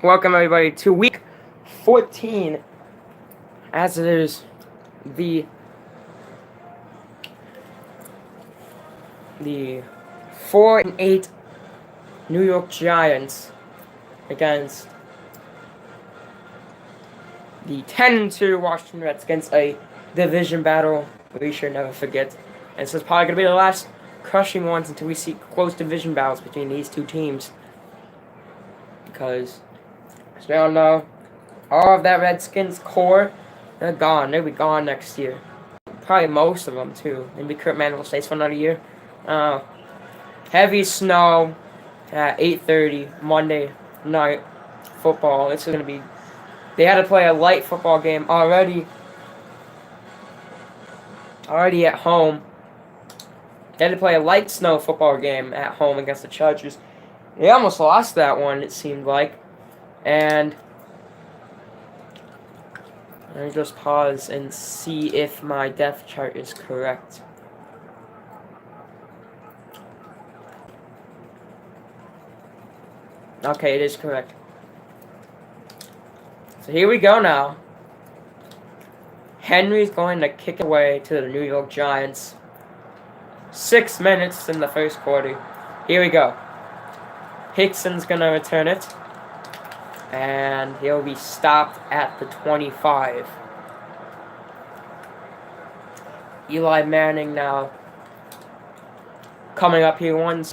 Welcome everybody to week 14, as it is the 4-8 New York Giants against the 10-2 Washington Redskins, a division battle we should never forget. And this is probably going to be the last crushing ones until we see close division battles between these two teams. Because, as we all know, all of that Redskins core, they're gone. They'll be gone next year. Probably most of them, too. Maybe Kurt Mantle stays for another year. Heavy snow at 8:30 Monday night football. This is going to be... They had to play a light football game already at home. They had to play a light snow football game at home against the Chargers. They almost lost that one, it seemed like. And let me just pause and see if my depth chart is correct. Okay, it is correct. So here we go now. Henry's going to kick away to the New York Giants. 6 minutes in the first quarter. Here we go. Hickson's going to return it. And he'll be stopped at the 25. Eli Manning now coming up. He won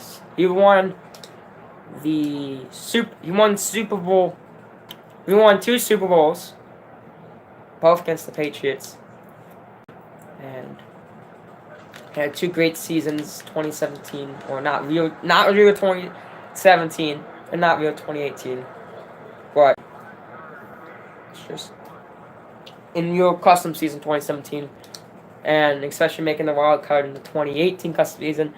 Super Bowl. We won 2 Super Bowls, both against the Patriots, and had 2 great seasons. 2017, or not real 2017, and not real 2018, but it's just in your custom season 2017, and especially making the wild card in the 2018 custom season.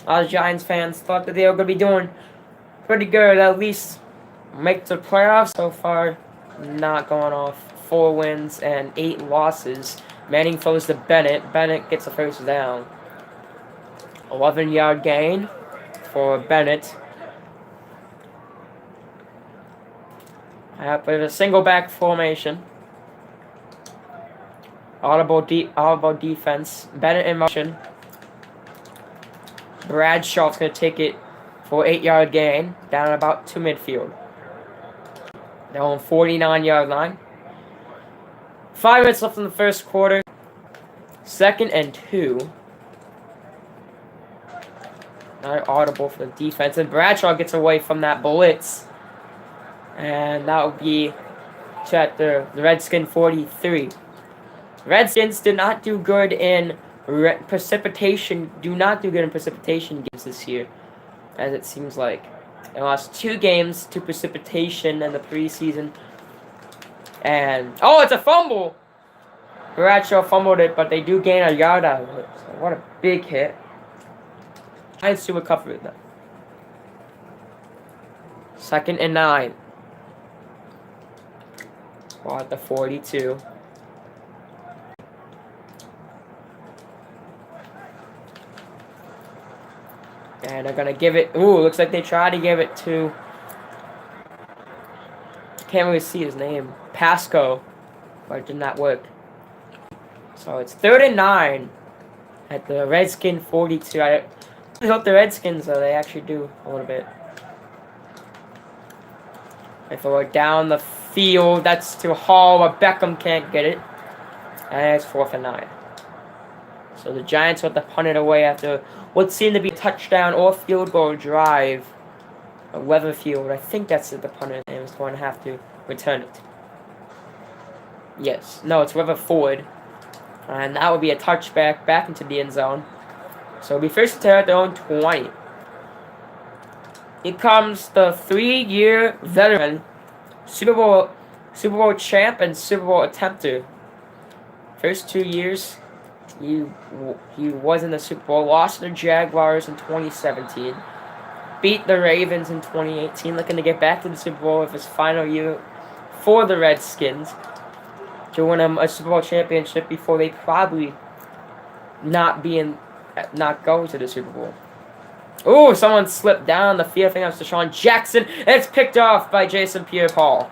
A lot of Giants fans thought that they were going to be doing pretty good, at least make the playoffs. So far, not going off. 4 wins and 8 losses. Manning throws to Bennett. Bennett gets a first down. 11-yard gain for Bennett. With a single back formation. Audible defense. Bennett in motion. Bradshaw's going to take it for 8-yard gain down about to midfield. They're on 49-yard line. 5 minutes left in the first quarter. 2nd and 2. Not audible for the defense. And Bradshaw gets away from that blitz. And that will be at the Redskin 43. Redskins did not do good in precipitation. Do not do good in precipitation games this year, as it seems like. They lost 2 games to precipitation in the preseason. And, oh, it's a fumble! Bradshaw fumbled it, but they do gain a yard out of it. So what a big hit. Giants to recover it, though. 2nd and 9. Ball at the 42. And they're going to give it... Ooh, looks like they tried to give it to... Can't really see his name. Pasco. But it did not work. So it's 3rd and 9 at the Redskin 42. I hope the Redskins, though, they actually do a little bit. They throw it down the field. That's to Hall, but Beckham can't get it. And it's 4th and 9. So the Giants have to punt it away after what seemed to be a touchdown or field goal drive. Weatherfield, I think that's the punter, and is going to have to return it. Yes. No, it's Weatherford. And that would be a touchback back into the end zone. So it'll be first and 10 at their own 20. Here comes the 3-year veteran, Super Bowl champ and Super Bowl attempter. First 2 years, he was in the Super Bowl, lost to the Jaguars in 2017, beat the Ravens in 2018, looking to get back to the Super Bowl with his final year for the Redskins to win a Super Bowl championship before they probably not go to the Super Bowl. Oh, someone slipped down the field. I think that was Deshaun Jackson. And it's picked off by Jason Pierre-Paul.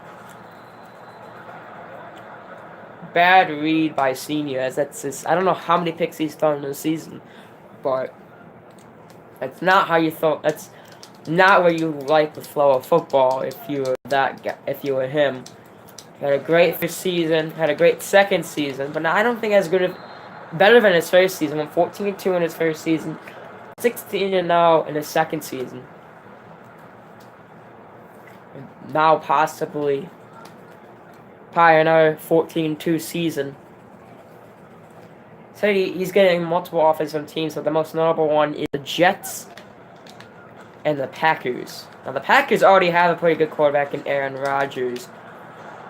Bad read by Senior. As that's his, I don't know how many picks he's thrown in the season, but that's not how you throw. That's not where you like the flow of football. If you were that guy, if you were him, he had a great first season, had a great second season, but I don't think as good of, better than his first season. Went 14-2 in his first season, 16-0 in his second season. And now probably another 14-2 season. So he's getting multiple offensive teams, but the most notable one is the Jets and the Packers. Now, the Packers already have a pretty good quarterback in Aaron Rodgers.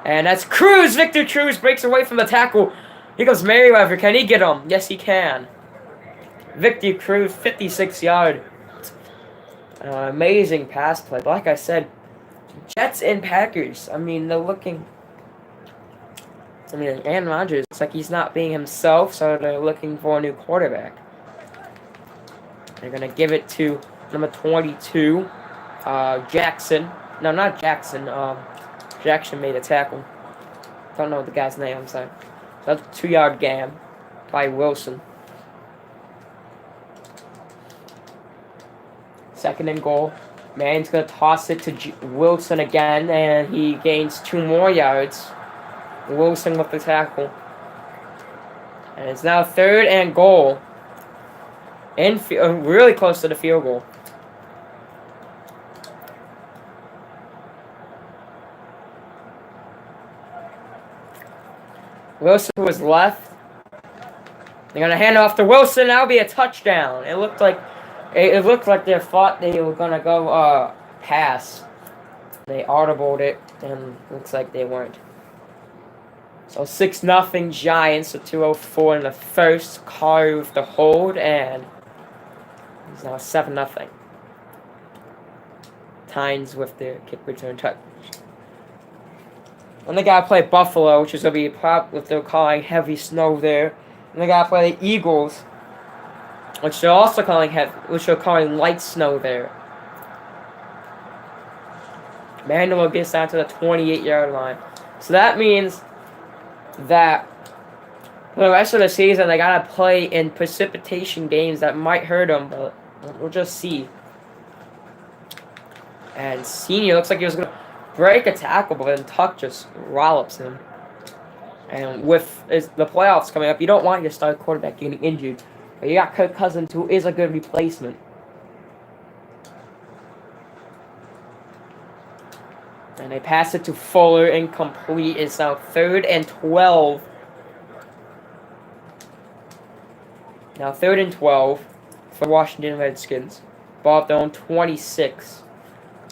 And that's Cruz! Victor Cruz breaks away from the tackle. Here goes Merriweather. Can he get him? Yes, he can. Victor Cruz, 56-yard. Amazing pass play. But like I said, Jets and Packers, I mean, they're looking... I mean, Aaron Rodgers looks like he's not being himself, so they're looking for a new quarterback. They're going to give it to number 22, Jackson. No, not Jackson. Jackson made a tackle. Don't know the guy's name, I'm sorry. That's a 2-yard gain by Wilson. Second and goal. Manning's going to toss it to Wilson again, and he gains 2 more yards. Wilson with the tackle. And it's now 3rd and goal. Really close to the field goal. Wilson was left. They're going to hand it off to Wilson. That'll be a touchdown. It looked like they thought they were going to go pass. They audibled it, and looks like they weren't. So 6-0 Giants with 2:04 in the first. Carr with the hold, and it's now 7-0. Tines with the kick return touch. And they gotta play Buffalo, which is gonna be a prop if they're calling heavy snow there. And they gotta play the Eagles, which they're also calling light snow there. Manuel gets down to the 28-yard line. So that means that for the rest of the season, they gotta play in precipitation games that might hurt them, but we'll just see. And Senior looks like he was gonna break a tackle, but then Tuck just rollops him. And with the playoffs coming up, you don't want your star quarterback getting injured, but you got Kirk Cousins, who is a good replacement. And they pass it to Fuller, incomplete. It's now 3rd and 12. Now 3rd and 12 for Washington Redskins. Ball up their own 26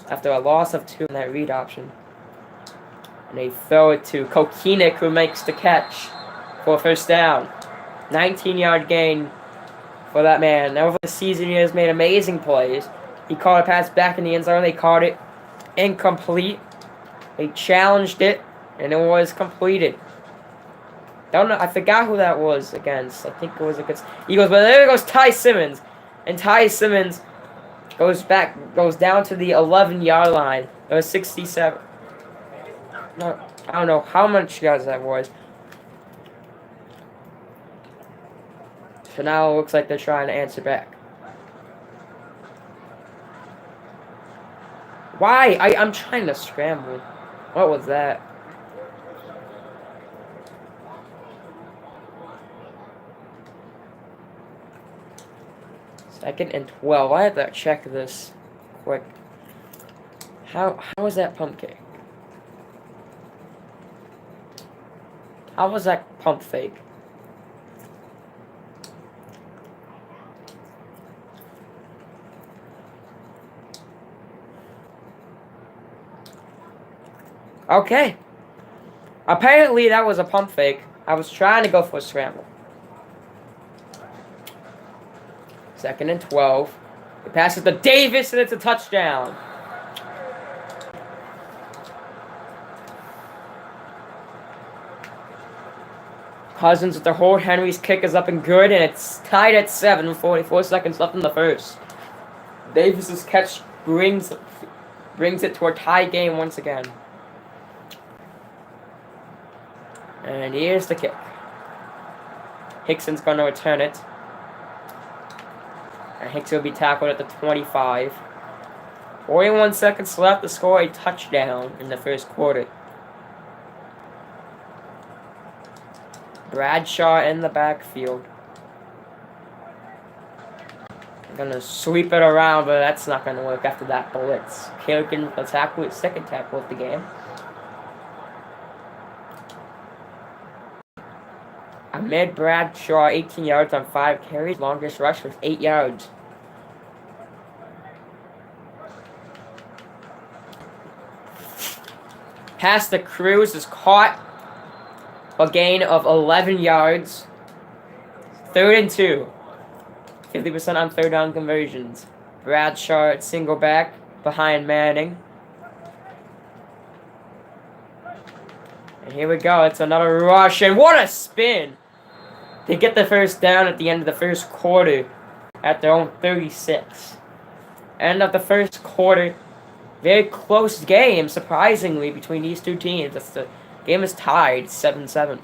after a loss of 2 in that read option. And they throw it to Kokinik, who makes the catch for a first down. 19-yard gain for that man. Now over the season, he has made amazing plays. He caught a pass back in the end zone. They caught it incomplete. They challenged it, and it was completed. Don't know. I forgot who that was against. I think it was against Eagles. But there goes Ty Simmons, and Ty Simmons goes down to the 11-yard line. It was 67. No, I don't know how much yards that was. So now it looks like they're trying to answer back. Why? I'm trying to scramble. What was that? Second and 12. I have to check this quick. How was that pump kick? How was that pump fake? Okay. Apparently that was a pump fake. I was trying to go for a scramble. Second and 12. He passes to Davis, and it's a touchdown. Cousins with the hold. Henry's kick is up and good, and it's tied at 7 with 44 seconds left in the first. Davis's catch brings it to a tie game once again. And here's the kick. Hickson's going to return it. And Hicks will be tackled at the 25. 41 seconds left to score a touchdown in the first quarter. Bradshaw in the backfield. Gonna sweep it around, but that's not gonna work after that blitz. Killigan with the tackle, his second tackle of the game. Ahmed Bradshaw, 18 yards on 5 carries. Longest rush was 8 yards. Pass to Cruz is caught. A gain of 11 yards. 3rd and 2. 50% on third down conversions. Bradshaw at single back behind Manning. And here we go. It's another rush. And what a spin! They get the first down at the end of the first quarter at their own 36. End of the first quarter. Very close game, surprisingly, between these two teams. The game is tied 7-7.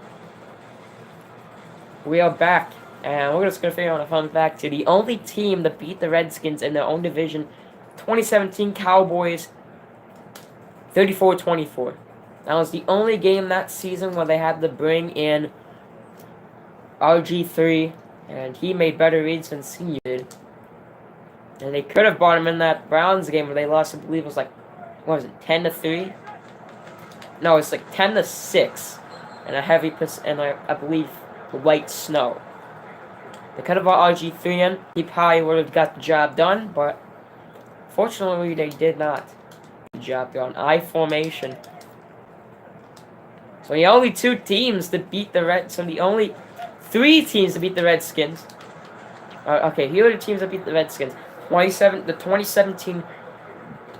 We are back. And we're just going to figure out a fun fact here. The only team that beat the Redskins in their own division, 2017 Cowboys, 34-24. That was the only game that season where they had to bring in RG3, and he made better reads than Senior did. And they could have brought him in that Browns game where they lost, I believe it was like, what was it, 10-3? No, it's like 10-6, and a heavy, and I believe, white snow. They could have brought RG3 in. He probably would have got the job done, but fortunately they did not. The job done. I formation. So the only two teams to beat the the only 3 teams to beat the Redskins. Okay, here are the teams that beat the Redskins. The 2017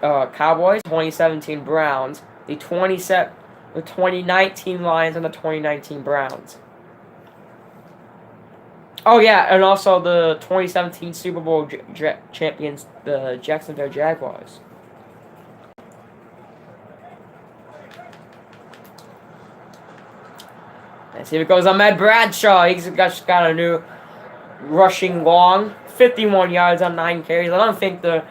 Cowboys, 2017 Browns, the 2019 Lions, and the 2019 Browns. Oh, yeah, and also the 2017 Super Bowl champions, the Jacksonville Jaguars. Let's see if it goes on Ahmed Bradshaw. He's just got a new rushing long. 51 yards on 9 carries. I don't think the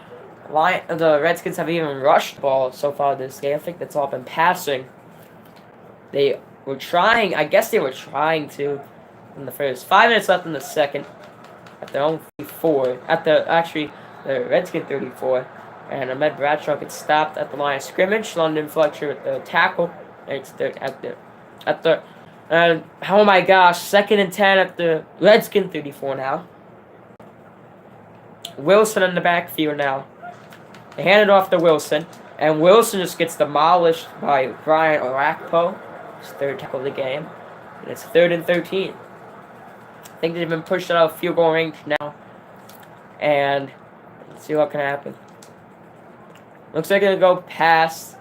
Redskins have even rushed the ball so far this game. I think that's all been passing. They were trying, I guess they were trying to. In the first 5 minutes left in the second, at their own 34, the Redskin 34, and Ahmed Bradshaw gets stopped at the line of scrimmage. London Fletcher with the tackle. And oh my gosh, 2nd and 10 at the Redskin 34 now. Wilson in the backfield now. They hand it off to Wilson, and Wilson just gets demolished by Brian Orakpo, his 3rd tackle of the game, and it's 3rd and 13. I think they've been pushed out of field goal range now. And let's see what can happen. Looks like they're going to go past.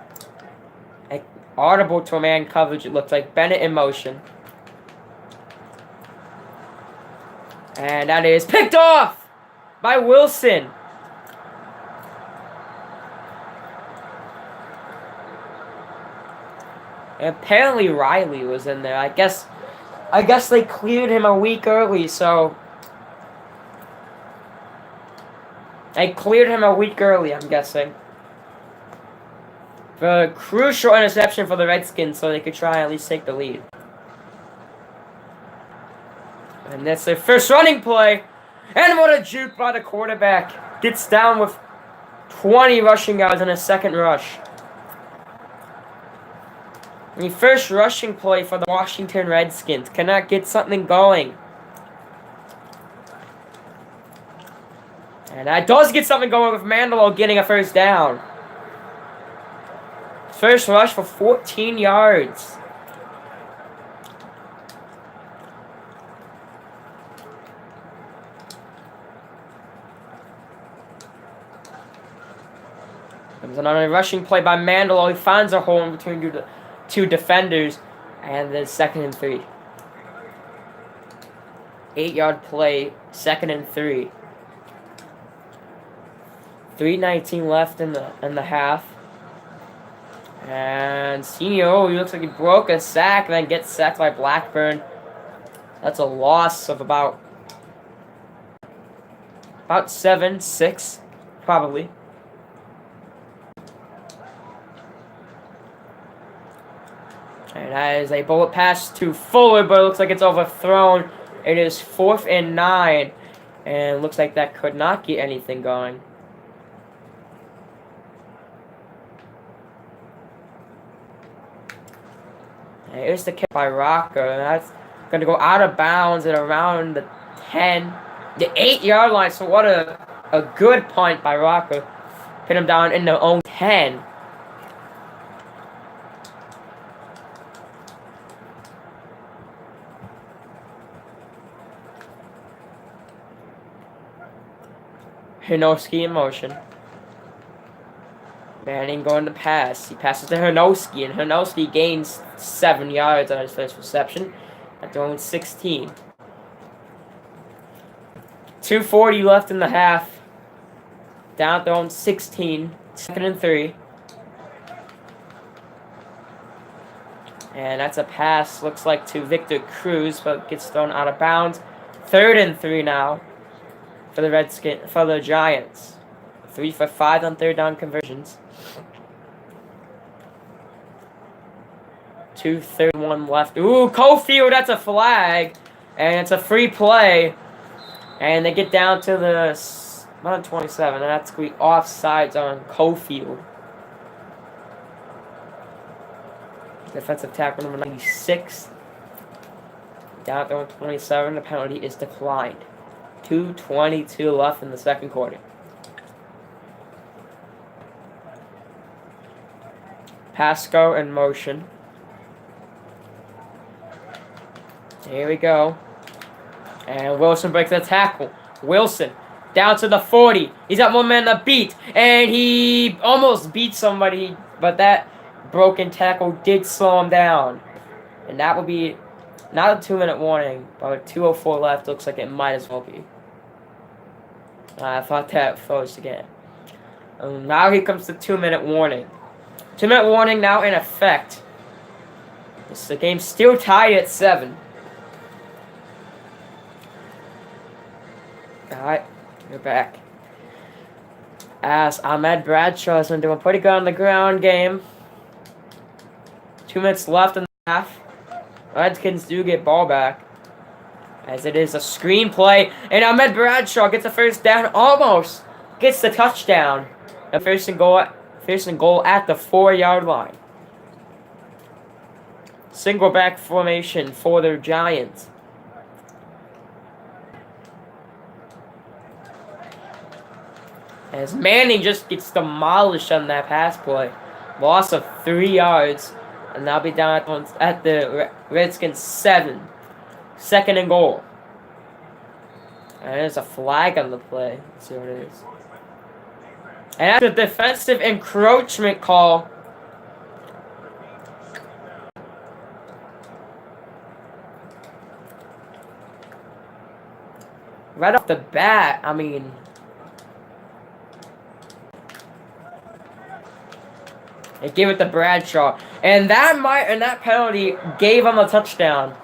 Audible to a man coverage. It looks like Bennett in motion. And that is picked off by Wilson. And apparently Riley was in there. I guess they cleared him a week early, so... They cleared him a week early, I'm guessing. For a crucial interception for the Redskins, so they could try and at least take the lead. And that's their first running play. And what a juke by the quarterback. Gets down with 20 rushing yards in his second rush. The first rushing play for the Washington Redskins cannot get something going. And that does get something going with Mandelo getting a first down. First rush for 14 yards. Comes another rushing play by Mandelo. He finds a hole in between the 2 defenders, and then 2nd and 3. 8-yard play, 2nd and 3. 3:19 left in the half. And Senior, he looks like he broke a sack, then gets sacked by Blackburn. That's a loss of about 7-6, probably. And that is a bullet pass to Fuller, but it looks like it's overthrown. It is 4th and 9. And it looks like that could not get anything going. And here's the kick by Rocker. And that's going to go out of bounds at around the 10, the 8-yard line. So what a good punt by Rocker. Pin him down in their own 10. Hinoski in motion. Manning going to pass. He passes to Hinoski, and Hinoski gains 7 yards on his first reception at their own 16. 2:40 left in the half. Down at their own 16. 2nd and 3. And that's a pass, looks like to Victor Cruz, but gets thrown out of bounds. 3rd and 3 now for the Giants. 3 for 5 on 3rd down conversions. 2:31 left. Ooh, Cofield, that's a flag. And it's a free play. And they get down to the 27, and that's going to be offsides on Cofield. Defensive tackle number 96. Down at the 27, the penalty is declined. 2:22 left in the second quarter. Pasco in motion. Here we go. And Wilson breaks the tackle. Wilson down to the 40. He's got one man to beat. And he almost beat somebody, but that broken tackle did slow him down. And that will be not a 2-minute warning, but with 2:04 left, looks like it might as well be. I thought that froze again. Now here comes the 2-minute warning. 2-minute warning now in effect. The game's still tied at 7. Alright, we're back. As Ahmed Bradshaw has been doing pretty good on the ground game. 2 minutes left in the half. Redskins do get ball back. As it is a screen play. And Ahmed Bradshaw gets the first down. Almost gets the touchdown. A first and goal at the 4-yard line. Single back formation for the Giants. As Manning just gets demolished on that pass play. Loss of 3 yards. And that'll be down at the Redskins 7. 2nd and goal. And there's a flag on the play. Let's see what it is. And that's a defensive encroachment call. Right off the bat, I mean, they gave it to Bradshaw. And that penalty gave him a touchdown.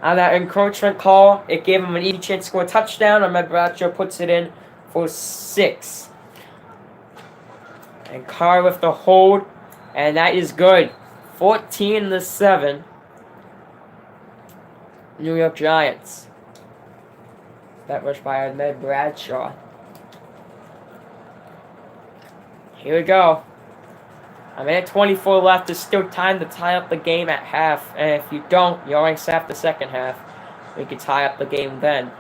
On that encroachment call, it gave him an easy chance to score a touchdown. Ahmed Bradshaw puts it in for 6. And Carr with the hold. And that is good. 14-7. New York Giants. That rush by Ahmed Bradshaw. Here we go. A minute 24 left. There's still time to tie up the game at half. And if you don't, you always have the second half. We can tie up the game then.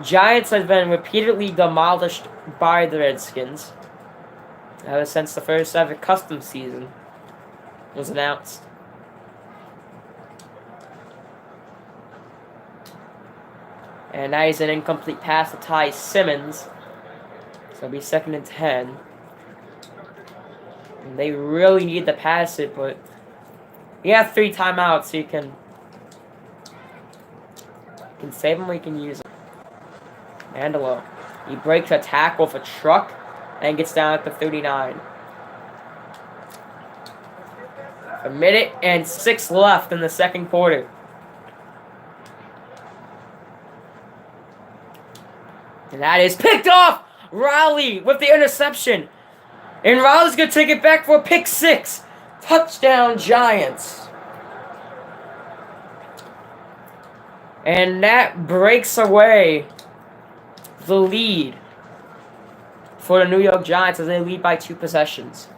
Giants have been repeatedly demolished by the Redskins ever since the first ever custom season was announced. And that is an incomplete pass to Ty Simmons. So it'll be 2nd and 10. And they really need to pass it, but you have 3 timeouts, so you can save them or you can use them. Mandelo. He breaks a tackle with a truck. and gets down at the 39. A minute and 6 left in the second quarter. And that is picked off! Riley with the interception. And Riley's going to take it back for a pick 6. Touchdown, Giants. And that breaks away the lead for the New York Giants as they lead by 2 possessions.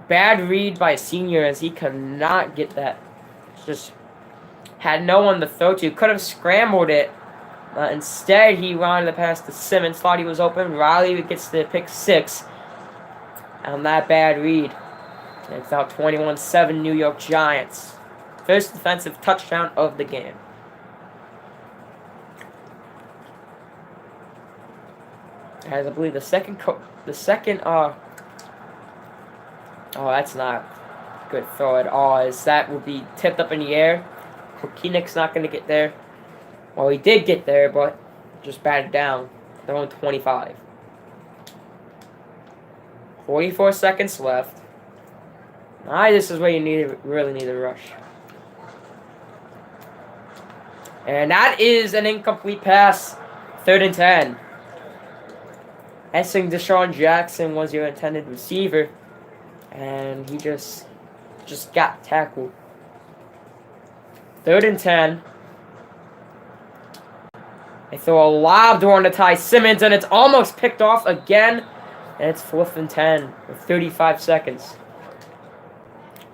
Bad read by Senior as he could not get that. Just had no one to throw to. Could have scrambled it. Instead, he wanted to pass to Simmons. Thought he was open. Riley gets the pick 6 on that bad read. And it's now 21-7 New York Giants. First defensive touchdown of the game. As I believe the second oh, that's not good throw at all, as that will be tipped up in the air. Kokinek's not going to get there. Well, he did get there, but just batted down. They're on 25. 44 seconds left. This is where you really need a rush. And that is an incomplete pass. 3rd and 10. Essing Deshaun Jackson was your intended receiver, and he just got tackled. 3rd and 10. They throw a lob during to Ty Simmons, and it's almost picked off again. And it's 4th and 10 with 35 seconds.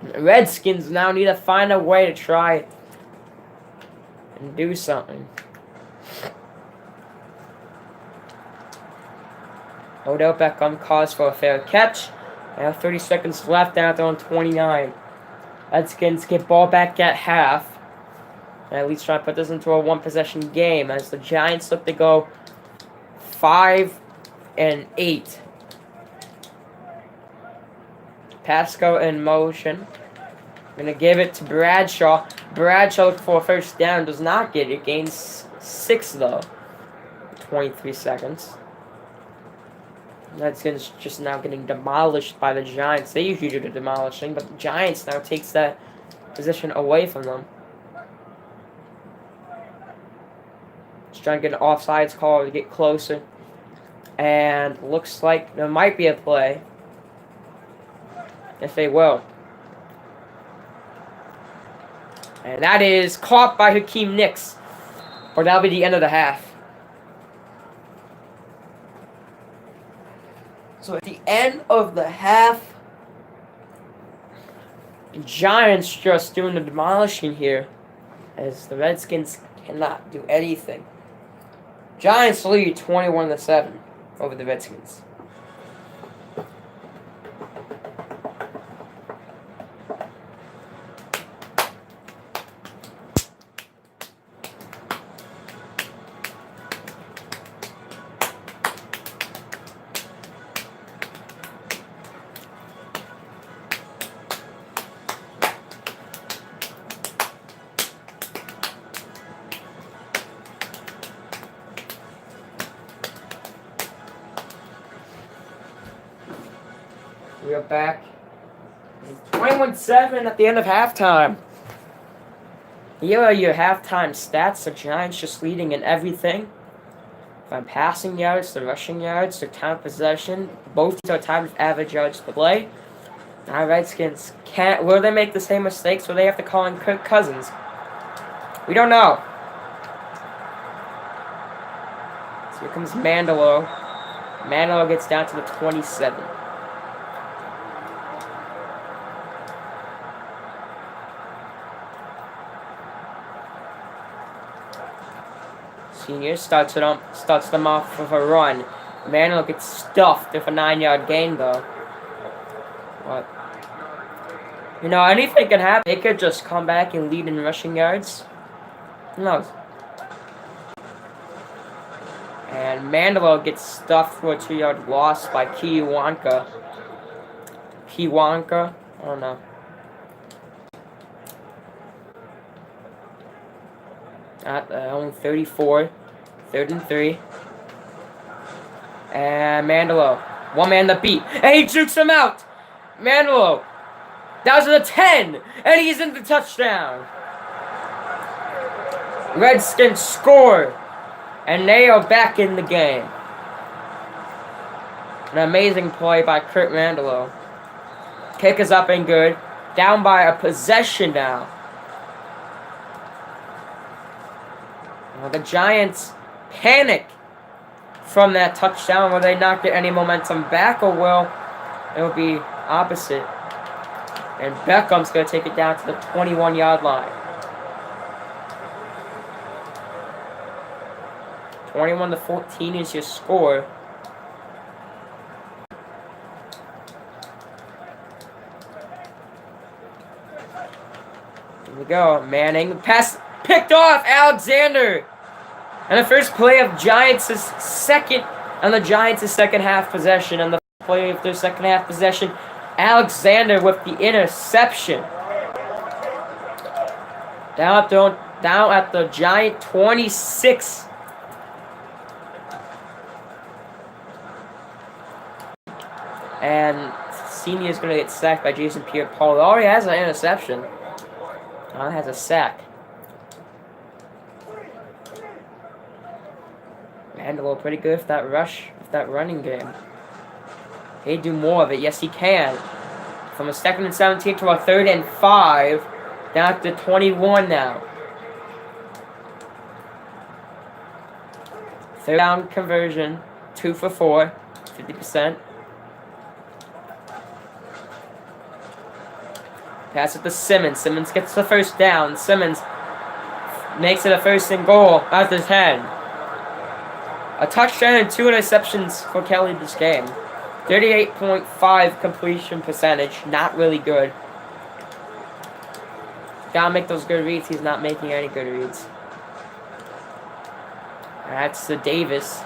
The Redskins now need to find a way to try and do something. Odell Beckham calls for a fair catch. Now 30 seconds left, down on 29. Redskins get ball back at half. And at least try to put this into a 1-possession game as the Giants look to go 5 and 8. Pasco in motion. Gonna give it to Bradshaw. Bradshaw looking for a first down. Does not get it. Gains 6 though. 23 seconds. Redskins just now getting demolished by the Giants. They usually do the demolishing, but the Giants now takes that position away from them. Just trying to get an offsides call to get closer. And looks like there might be a play. If they will. And that is caught by Hakeem Nicks. Or that'll be the end of the half. So at the end of the half, the Giants just doing the demolishing here, as the Redskins cannot do anything. Giants lead 21-7 over the Redskins. We are back. 21-7 at the end of halftime. Here are your halftime stats. The Giants just leading in everything. From passing yards to rushing yards to time of possession. Both are tied with average yards per play. Now Redskins will they make the same mistakes? Will they have to call in Kirk Cousins? We don't know. So here comes Mandelo. Mandelo gets down to the 27. Senior starts them off with a run. Mandelo gets stuffed with a 9-yard gain, though. What? You know, anything can happen. They could just come back and lead in rushing yards. Who knows? And Mandelo gets stuffed for a 2-yard loss by Kiwanka. I don't know. At only 34. 3rd and 3. And Mandelo One man to beat. And he jukes him out. Manilow. Down to the 10. And he's in the touchdown. Redskins score. And they are back in the game. An amazing play by Kurt Manilow. Kick is up and good. Down by a possession now. Well, the Giants panic from that touchdown. Will they not get any momentum back, or will it'll be opposite? And Beckham's going to take it down to the 21-yard line. 21-14 is your score. Here we go. Manning. Pass picked off. Alexander. And the first play of Giants' second half possession. And the play of their second half possession, Alexander with the interception. Down at the Giant 26. And Senior is going to get sacked by Jason Pierre-Paul. He already has an interception. Now has a sack. Mandelo pretty good with that running game. Can he do more of it? Yes, he can. From a 2nd and 17 to a 3rd and 5. Down to 21 now. 3rd down conversion. 2 for 4. 50%. Pass it to Simmons. Simmons gets the first down. Simmons makes it a 1st and goal at the 10. A touchdown and 2 interceptions for Kelly this game. 38.5 completion percentage. Not really good. Gotta make those good reads. He's not making any good reads. That's the Davis.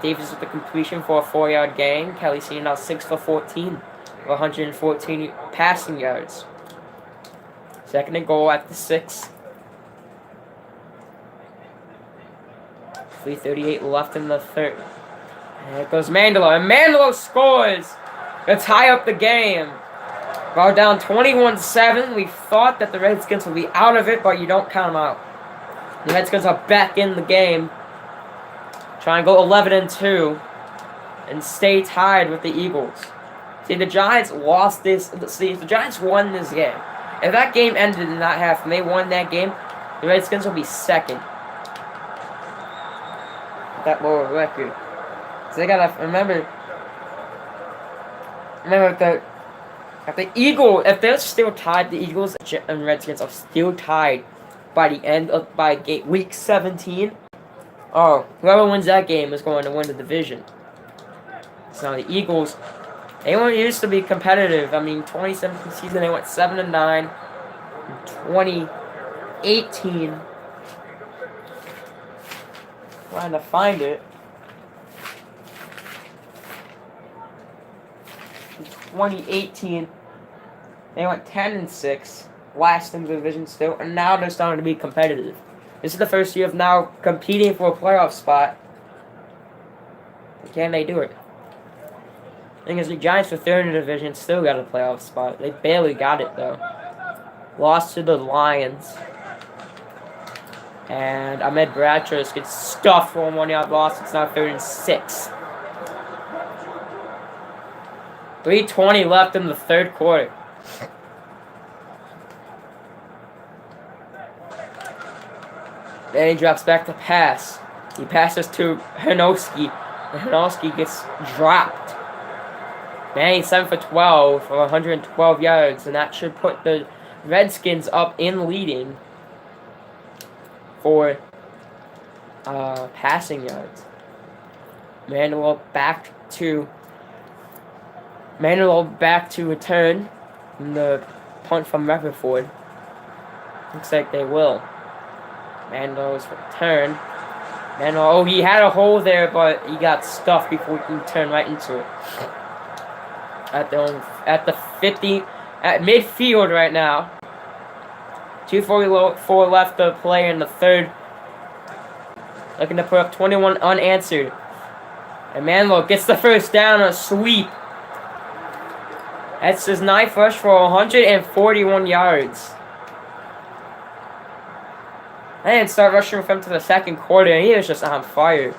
Davis with the completion for a 4-yard gain. Kelly Senior now 6 for 14. 114 passing yards. 2nd and goal at the 6. 3:38 left in the 3rd. And there goes Mandelo. And Mandelo scores to tie up the game. We're down 21-7. We thought that the Redskins would be out of it, but you don't count them out. The Redskins are back in the game. Try and go 11-2 and stay tied with the Eagles. See, the Giants lost this. See, the Giants won this game. If that game ended in that half and they won that game, the Redskins will be 2nd. That lower record. So they gotta remember if they're still tied, the Eagles and Redskins are still tied by the end of week 17. Oh, whoever wins that game is going to win the division. So the Eagles, they weren't used to be competitive. I mean, 2017 season they went 7-9. 2018, trying to find it. In 2018, they went 10-6, last in the division still, and now they're starting to be competitive. This is the first year of now competing for a playoff spot. Can they do it? Thing is, the Giants were 3rd in the division, still got a playoff spot. They barely got it though. Lost to the Lions. And Ahmed Bradshaw gets stuffed for a 1-yard loss. It's now 3rd and 6. 3:20 left in the 3rd quarter. Then he drops back to pass. He passes to Hanoski. And Hanoski gets dropped. Man, he's 7 for 12 for 112 yards. And that should put the Redskins up in leading for passing yards. Manuel back to return from the punt from Rutherford. Looks like they will. Manuel's return. Manuel, he had a hole there, but he got stuffed before he can turn right into it. At the 50, at midfield right now. 2:44 left to play in the 3rd. Looking to put up 21 unanswered. And Manlow gets the first down on a sweep. That's his 9th rush for 141 yards. I didn't start rushing with him to the second quarter, and he was just on fire.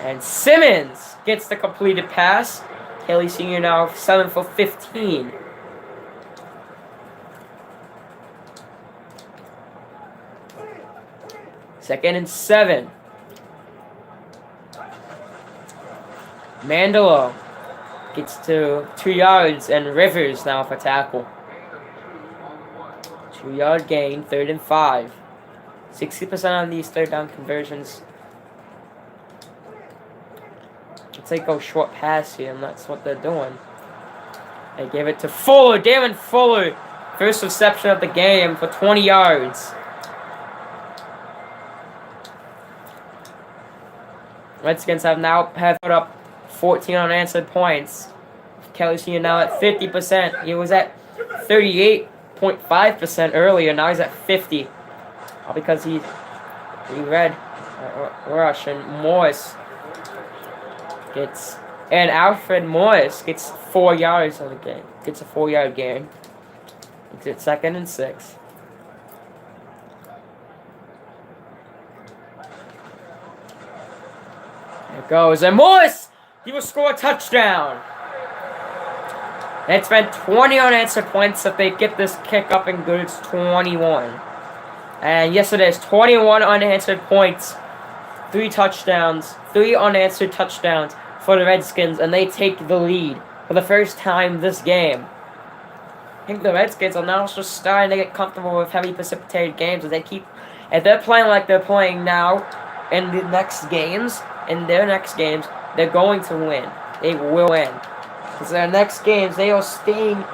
And Simmons gets the completed pass. Kelly Sr. now 7 for 15. Second and 7. Mandelo gets to 2 yards, and Rivers now for tackle. 2-yard gain, 3rd and 5. 60% on these third down conversions. It's like go short pass here, and that's what they're doing. They gave it to Fuller, Darren Fuller. First reception of the game for 20 yards. Redskins have put up 14 unanswered points. Kelly Sr. now at 50%. He was at 38.5% earlier. Now he's at 50. All because he read rush, and Morris gets, and Alfred Morris gets 4 yards on the game. Gets a 4-yard gain. It's at 2nd and 6. There it goes, and Morris, he will score a touchdown. And it's been 20 unanswered points. If they get this kick up and good, it's 21. And yes, it is 21 unanswered points, 3 touchdowns, 3 unanswered touchdowns for the Redskins, and they take the lead for the first time this game. I think the Redskins are now just starting to get comfortable with heavy precipitated games. If they're playing like they're playing now in the next games, they're going to win. They will win. Because their next games, they are staying.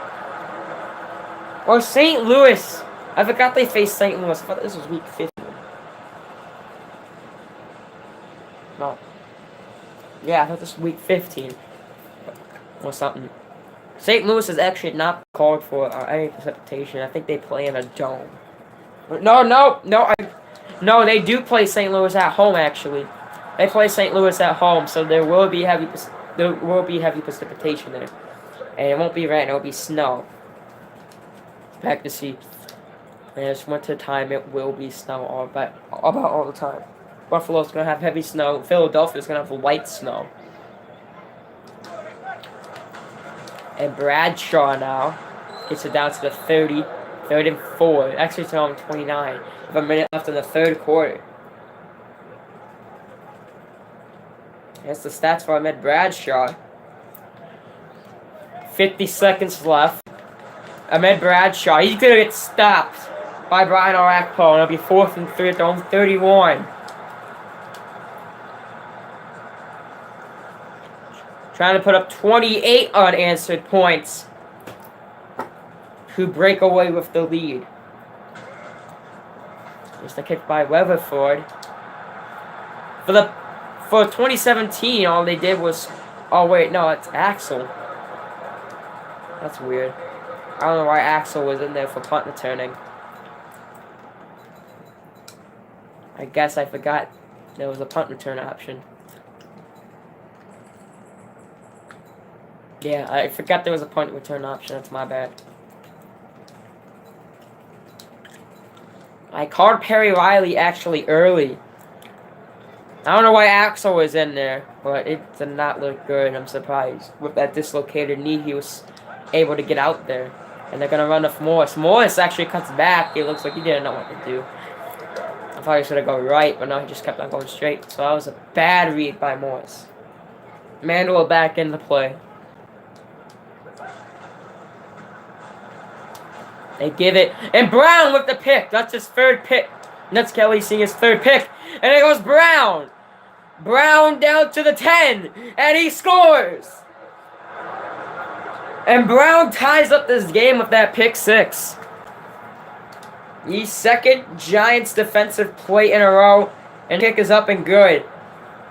Or St. Louis. I forgot they faced St. Louis. I thought this was week 15. No. Yeah, I thought this was week 15. Or something. St. Louis is actually not called for any precipitation. I think they play in a dome. No, they do play St. Louis at home, actually. They play St. Louis at home, so there will be heavy precipitation there. And it won't be rain, it will be snow. Back to see. And it's winter time, it will be snow about all the time. Buffalo's going to have heavy snow. Philadelphia's going to have light snow. And Bradshaw now gets it down to the 30. 3rd and 4. Actually, it's on 29. With a minute left in the 3rd quarter. Here's the stats for Ahmed Bradshaw. 50 seconds left. Ahmed Bradshaw, he's going to get stopped by Brian Orakpo. And it'll be 4th and 3 at their own 31. Trying to put up 28 unanswered points to break away with the lead. Just a kick by Weatherford. For 2017, all they did was... Oh, wait, no, it's Axel. That's weird. I don't know why Axel was in there for punt returning. I guess I forgot there was a punt return option. Yeah, I forgot there was a punt return option. That's my bad. I called Perry Riley actually early. I don't know why Axel was in there, but it did not look good. I'm surprised. With that dislocated knee, he was able to get out there. And they're going to run off Morris. Morris actually cuts back. It looks like he didn't know what to do. I thought he was going to go right, but no, he just kept on going straight. So that was a bad read by Morris. Mandel back into play. They give it. And Brown with the pick. That's his 3rd pick. That's Kelly Sr.'s 3rd pick. And it goes Brown. Brown down to the 10. And he scores. And Brown ties up this game with that pick 6. The 2nd Giants defensive play in a row. And kick is up and good.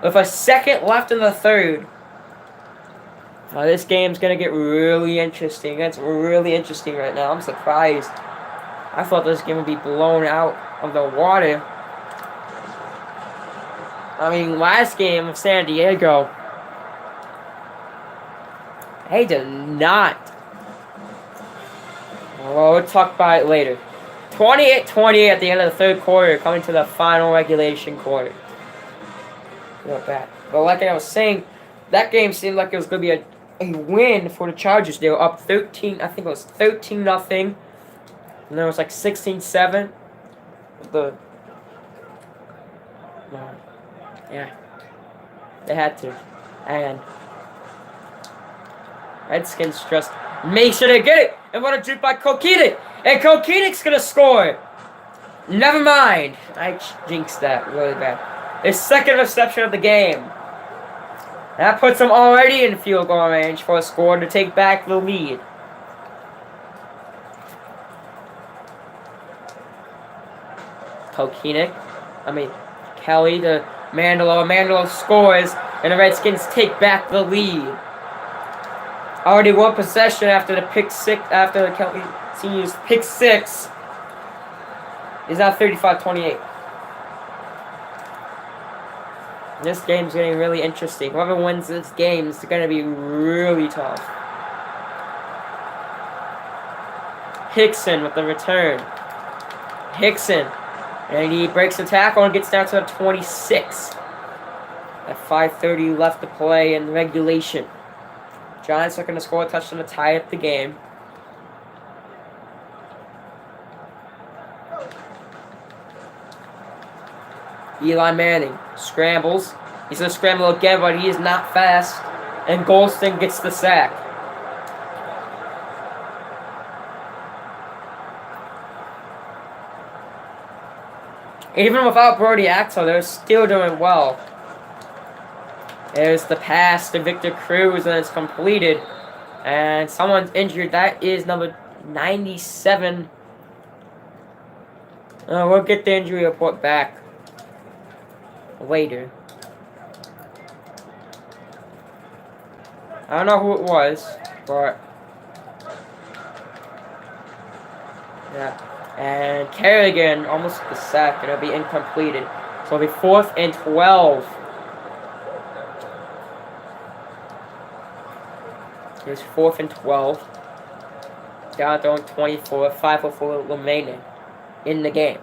With a second left in the 3rd. This game's going to get really interesting. It's really interesting right now. I'm surprised. I thought this game would be blown out of the water. last game of San Diego, they did not. Well, we'll talk about it later. 28-28 at the end of the third quarter, coming to the final regulation quarter. Not bad. But like I was saying, that game seemed like it was going to be a win for the Chargers. They were up 13, I think it was 13-0. And then it was like 16-7. Yeah. They had to. And Redskins just make sure they get it. And what a juke by Kokenic. And Kokenic's going to score. Never mind. I jinxed that really bad. His second reception of the game. That puts him already in field goal range for a score to take back the lead. Kelly to Mandelo. Mandelo scores, and the Redskins take back the lead. Already one possession after the pick six. After the Kelly Senior's pick six, is now 35-28. This game's getting really interesting. Whoever wins this game is going to be really tough. Hickson with the return. Hickson. And he breaks the tackle and gets down to the 26. At 5:30 left to play in regulation. Giants are going to score a touchdown to tie up the game. Eli Manning scrambles. He's going to scramble again, but he is not fast. And Golston gets the sack. Even without Brody Axel, they're still doing well. There's the pass to Victor Cruz, and it's completed. And someone's injured. That is number 97. We'll get the injury report back later. I don't know who it was, but yeah. And Kerrigan almost the sack. It'll be incompleted. So it'll be 4th and 12. Here's 4th and 12. Down throwing 24. 5:04 remaining in the game.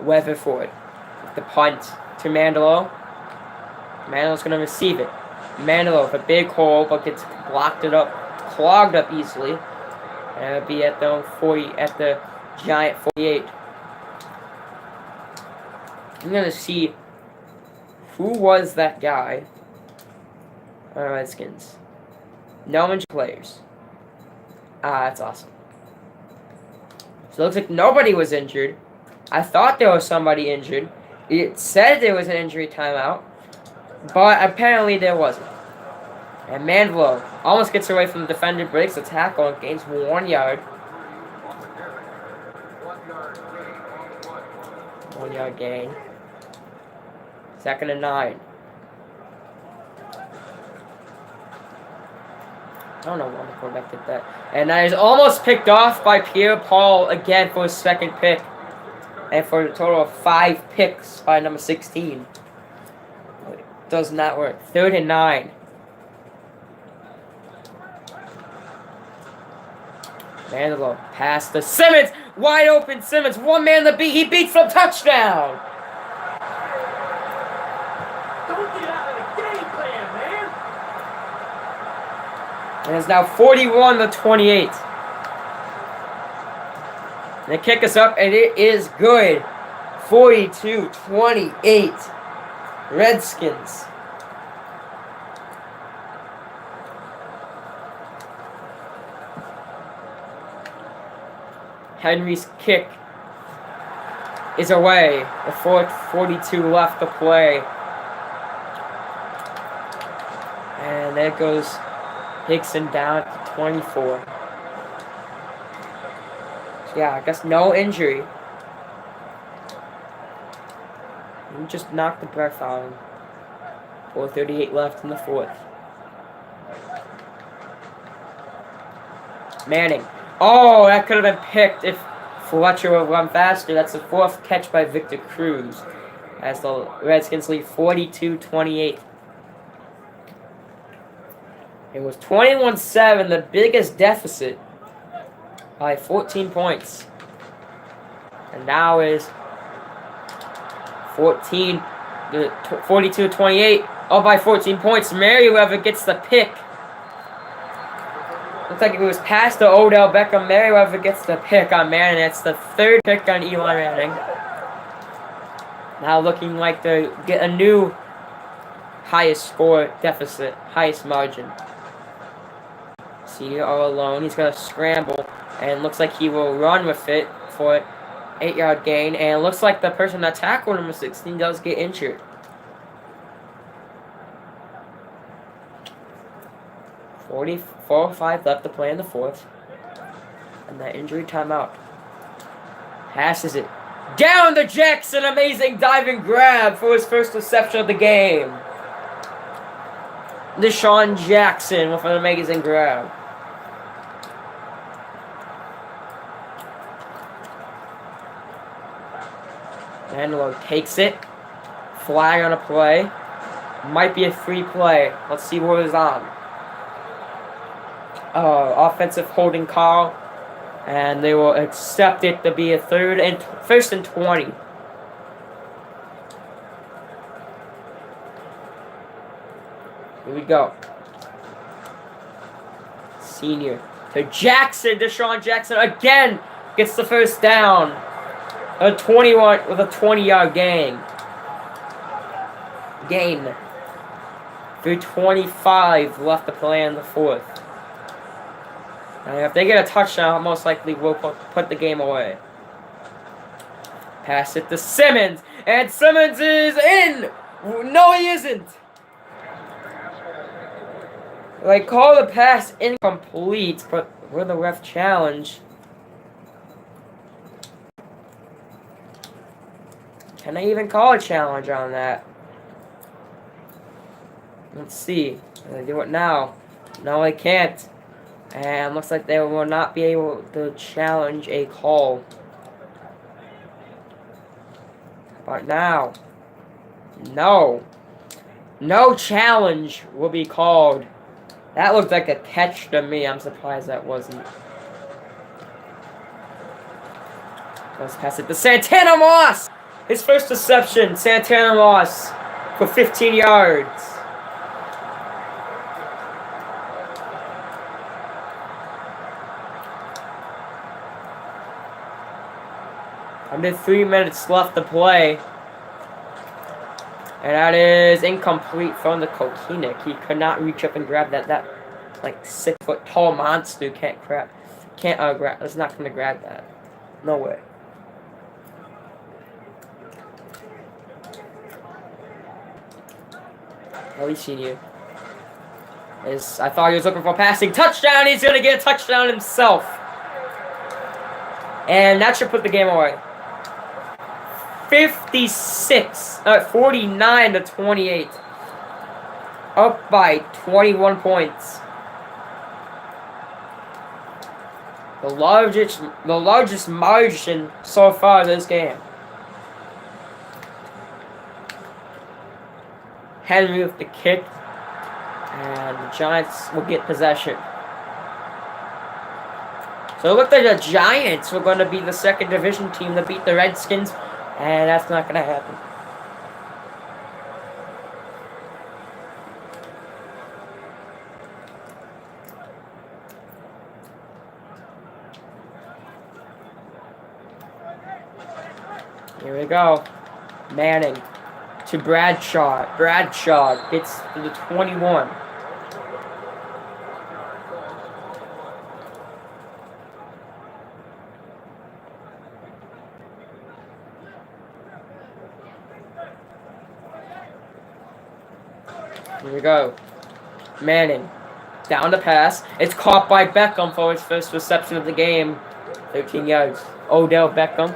Weatherford with the punt to Mandelo. Mandelo's going to receive it. Mandelo with a big hole, but gets clogged up easily. And it'll be at the 40, at the Giant 48. I'm going to see who was that guy on the Redskins. No injured players. That's awesome. So it looks like nobody was injured. I thought there was somebody injured. It said there was an injury timeout, but apparently there wasn't. And Mandelo almost gets away from the defender, breaks the tackle, and gains 1 yard. 1 yard gain. 2nd and 9. I don't know why the quarterback did that. And that is almost picked off by Pierre-Paul again for his second pick. And for a total of 5 picks by number 16. It does not work. 3rd and 9. Mandelo pass to Simmons. Wide open Simmons. One man to beat. He beats the touchdown. Don't get out of the game plan, man. And it's now 41-28. The kick is up, and it is good. 42-28. Redskins. Henry's kick is away. The 4:42 left to play. And there goes Hickson down to 24. So yeah, I guess no injury. He just knocked the breath out of him. 4:38 left in the 4th. Manning. Oh, that could have been picked if Fletcher will run faster. That's the 4th catch by Victor Cruz. As the Redskins lead 42-28. It was 21-7, the biggest deficit by 14 points. And now is 42-28. Up by 14 points. Merriweather gets the pick. Looks like it was past to Odell Beckham. Merriweather gets the pick on Manning. It's the 3rd pick on Eli Manning. Now looking like they get a new highest score deficit, highest margin. Senior all alone. He's going to scramble. And looks like he will run with it for an 8-yard gain. And it looks like the person that tackled number 16 does get injured. 4:05 left to play in the 4th. And that injury timeout. Passes it down to Jackson. Amazing diving grab for his first reception of the game. Deshaun Jackson with an amazing grab. Mandelo takes it. Flag on a play. Might be a free play. Let's see what is on. Offensive holding call. And they will accept it to be a 1st and 20. Here we go. Senior to Jackson. Deshaun Jackson again gets the first down. A 21 with a 20-yard gain. 3:25 left to play in the 4th. And if they get a touchdown, most likely we'll put the game away. Pass it to Simmons. And Simmons is in! No, he isn't! They call the pass incomplete, but with the ref challenge. Can they even call a challenge on that? Let's see. Can they do it now? No, they can't. And looks like they will not be able to challenge a call. But now, no challenge will be called. That looked like a catch to me. I'm surprised that wasn't. Let's pass it to Santana Moss. His first reception, Santana Moss, for 15 yards. Under 3 minutes left to play. And that is incomplete from the Kokenic. He could not reach up and grab that. That like 6-foot tall monster can't grab. It's not gonna grab that. No way. Ellie Senior I thought he was looking for a passing touchdown. He's gonna get a touchdown himself. And that should put the game away. 49-28. Up by 21 points. The largest margin so far this game. Henry with the kick. And the Giants will get possession. So it looked like the Giants were going to be the second division team to beat the Redskins. And that's not going to happen. Here we go. Manning to Bradshaw. Bradshaw gets to the 21. Here we go. Manning. Down the pass. It's caught by Beckham for his first reception of the game. 13 yards. Odell Beckham.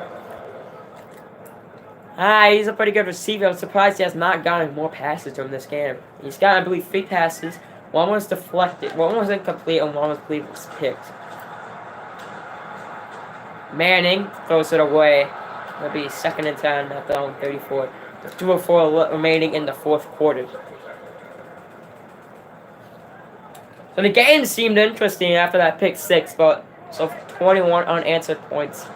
He's a pretty good receiver. I'm surprised he has not gotten more passes from this game. He's got, I believe, 3 passes. One was deflected. One was incomplete, and one was picked. Manning throws it away. It'll be 2nd and 10 at their own 34. There's 2:04 remaining in the 4th quarter. So the game seemed interesting after that pick 6, but so 21 unanswered points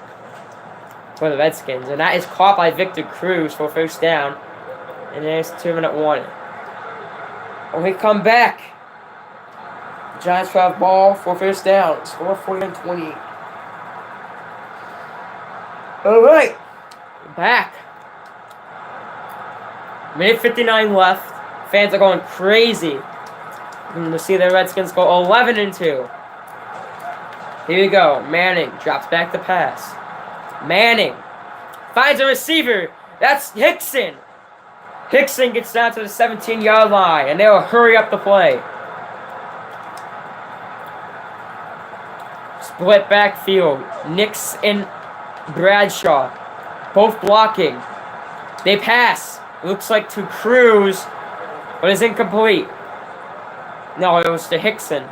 for the Redskins. And that is caught by Victor Cruz for 1st down. And there's 2-minute warning. When we come back, the Giants will have ball for 1st down. Score 49-28. Alright. Back. Minute 59 left. Fans are going crazy. And to see the Redskins go 11-2. Here we go. Manning drops back the pass. Manning finds a receiver. That's Hickson. Hickson gets down to the 17-yard line, and they'll hurry up the play. Split backfield. Nix and Bradshaw both blocking. They pass. Looks like to Cruz, but it's incomplete. No, it was to Hickson.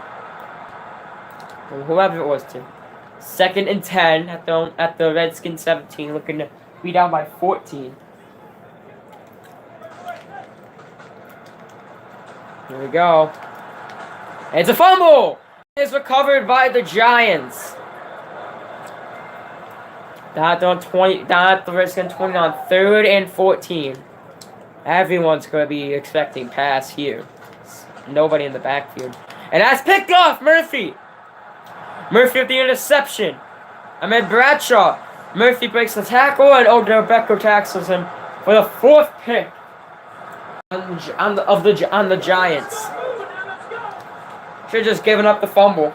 Or whoever it was to. 2nd and 10 at the Redskins 17, looking to be down by 14. Here we go. It's a fumble! It's recovered by the Giants. Down at the Redskins 20 on 3rd and 14. Everyone's going to be expecting pass here. Nobody in the backfield. And that's picked off! Murphy with the interception. Bradshaw. Murphy breaks the tackle, and Odell Beckham tackles him for the 4th pick on the Giants. Should have just given up the fumble.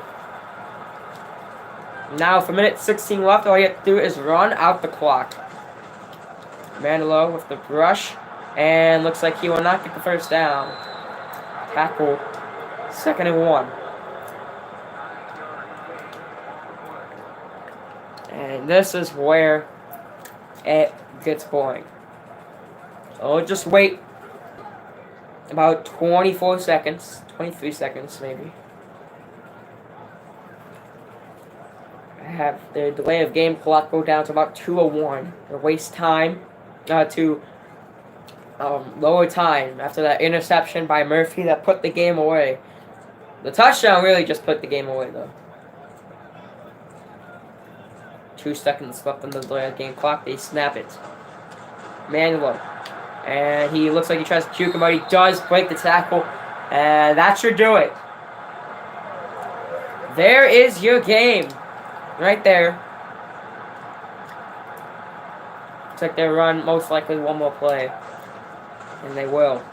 Now, with a minute 16 left, all you have to do is run out the clock. Manilow with the brush, and looks like he will not get the 1st down. Tackle, 2nd and 1. And this is where it gets going. So we'll just wait about 24 seconds, 23 seconds maybe. I have the delay of game clock go down to about 2:01. To waste time, to lower time after that interception by Murphy that put the game away. The touchdown really just put the game away though. 2 seconds left on the delay of game clock. They snap it. Manuel. And he looks like he tries to juke him, but he does break the tackle. And that should do it. There is your game. Right there. Looks like they run most likely one more play. And they will.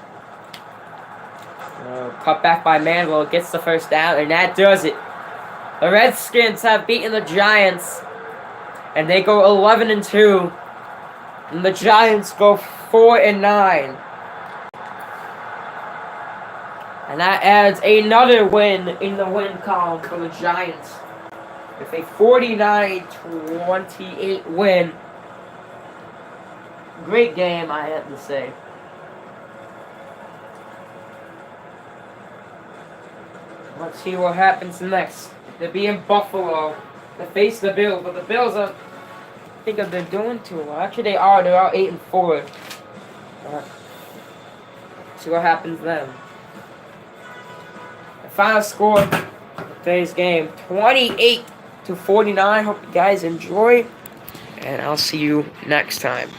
Cut back by Manuel. Gets the 1st down. And that does it. The Redskins have beaten the Giants. And they go 11-2. And the Giants go 4-9. And that adds another win in the win column for the Giants. With a 49-28 win. Great game, I have to say. Let's see what happens next. They'll be in Buffalo to face the Bills, but the Bills are, I think they're doing too well. Actually, they are. They're out 8-4. See what happens then. The final score of today's game: 28-49. Hope you guys enjoy, and I'll see you next time.